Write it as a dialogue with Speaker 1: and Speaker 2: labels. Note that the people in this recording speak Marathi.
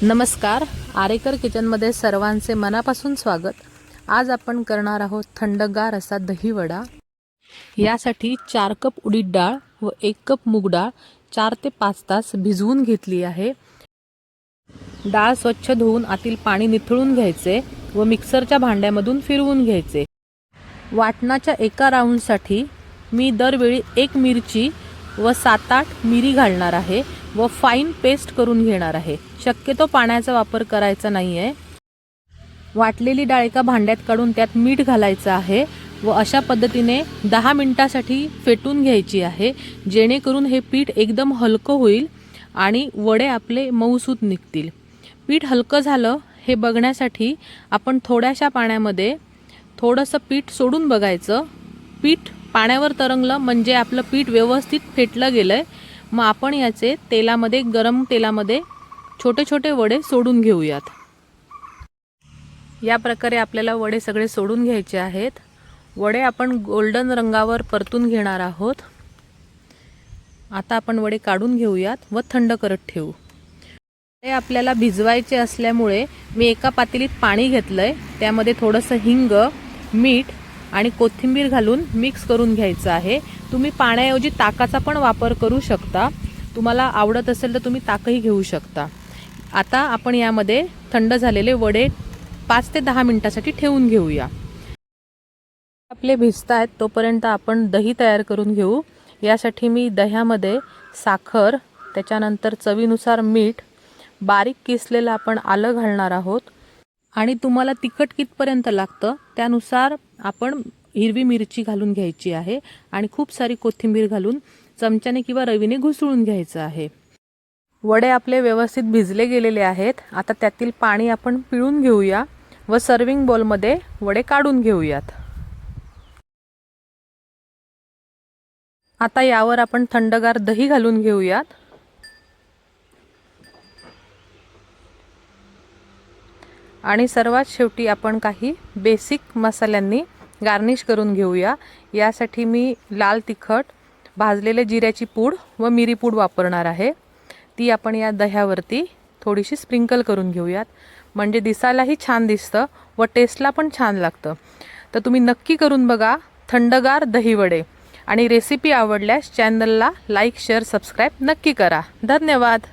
Speaker 1: नमस्कार, आरेकर किचनमध्ये सर्वांचे मनापासून स्वागत। आज आपण करणार आहोत थंडगार असा दही वडा। यासाठी 4 कप उडीद डाळ व 1 कप मूग डाळ 4 ते 5 तास भिजवून घेतली आहे। डाळ स्वच्छ धुवून आतील पाणी निथळून घ्यायचे व मिक्सरच्या भांड्यामधून फिरवून घ्यायचे। वाटणाच्या एका राऊंडसाठी मी दरवेळी 1 मिरची व 7-8 मिरी घालणार आहे व फाईन पेस्ट करून घेणार आहे। शक्यतो पाण्याचा वापर करायचा नाहीये। वाटलेली डाळ एका भांड्यात काढून त्यात मीठ घालायचं आहे व अशा पद्धतीने 10 मिनिटांसाठी फेटून घ्यायची आहे, जेणेकरून हे पीठ एकदम हलकं होईल आणि वडे आपले मऊसूत निघतील। पीठ हलकं झालं हे बघण्यासाठी आपण थोड्याशा पाण्यामध्ये थोडंसं पीठ सोडून बघायचं। पीठ पाण्यावर तरंगलं म्हणजे आपलं पीठ व्यवस्थित फेटलं गेलंय। मग आपण याचे तेलामध्ये, गरम तेलामध्ये छोटे छोटे वडे सोडून घेऊयात। या प्रकारे आपल्याला वडे सगळे सोडून घ्यायचे आहेत। वडे आपण गोल्डन रंगावर परतून घेणार आहोत। आता आपण वडे काढून घेऊयात व थंड करत ठेवू। हे आपल्याला भिजवायचे असल्यामुळे मी एका पातेलीत पाणी घेतलंय, त्यामध्ये थोडंसं हिंग, मीठ आणि कोथिंबीर घालून मिक्स करून घ्यायचं आहे। तुम्ही पाण्याऐवजी ताकाचा पण वापर करू शकता। तुम्हाला आवडत असेल तर तुम्ही ताकही घेऊ शकता। आता आपण यामध्ये थंड झालेले वडे 5 ते 10 मिनिटांसाठी ठेवून घेऊया। आपले भिजतायत तोपर्यंत आपण दही तयार करून घेऊ। यासाठी मी दह्यामध्ये साखर, त्याच्यानंतर चवीनुसार मीठ, बारीक किसलेलं आपण आलं घालणार आहोत आणि तुम्हाला तिखट कितपर्यंत लागतं त्यानुसार आपण हिरवी मिरची घालून घ्यायची आहे आणि खूप सारी कोथिंबीर घालून चमच्याने किंवा रवीने घुसळून घ्यायचं आहे। वडे आपले व्यवस्थित भिजले गेलेले आहेत। आता त्यातील पाणी आपण पिळून घेऊया व सर्विंग बाउलमध्ये वडे काढून घेऊयात। आता यावर आपण थंडगार दही घालून घेऊयात आणि सर्वात शेवटी आपण काही बेसिक मसाल्यांनी गार्निश करून घेऊया। यासाठी मी लाल तिखट, भाजलेले जिऱ्याची पूड व मिरी पूड वापरणार आहे। ती आपण या दह्यावरती थोडीशी स्प्रिंकल करून घेऊयात, म्हणजे दिसायलाही छान दिसतं व टेस्टला पण छान लागतं। तर तुम्ही नक्की करून बघा थंडगार दही वडे। आणि रेसिपी आवडल्यास चॅनलला लाईक, शेअर, सबस्क्राईब नक्की करा। धन्यवाद।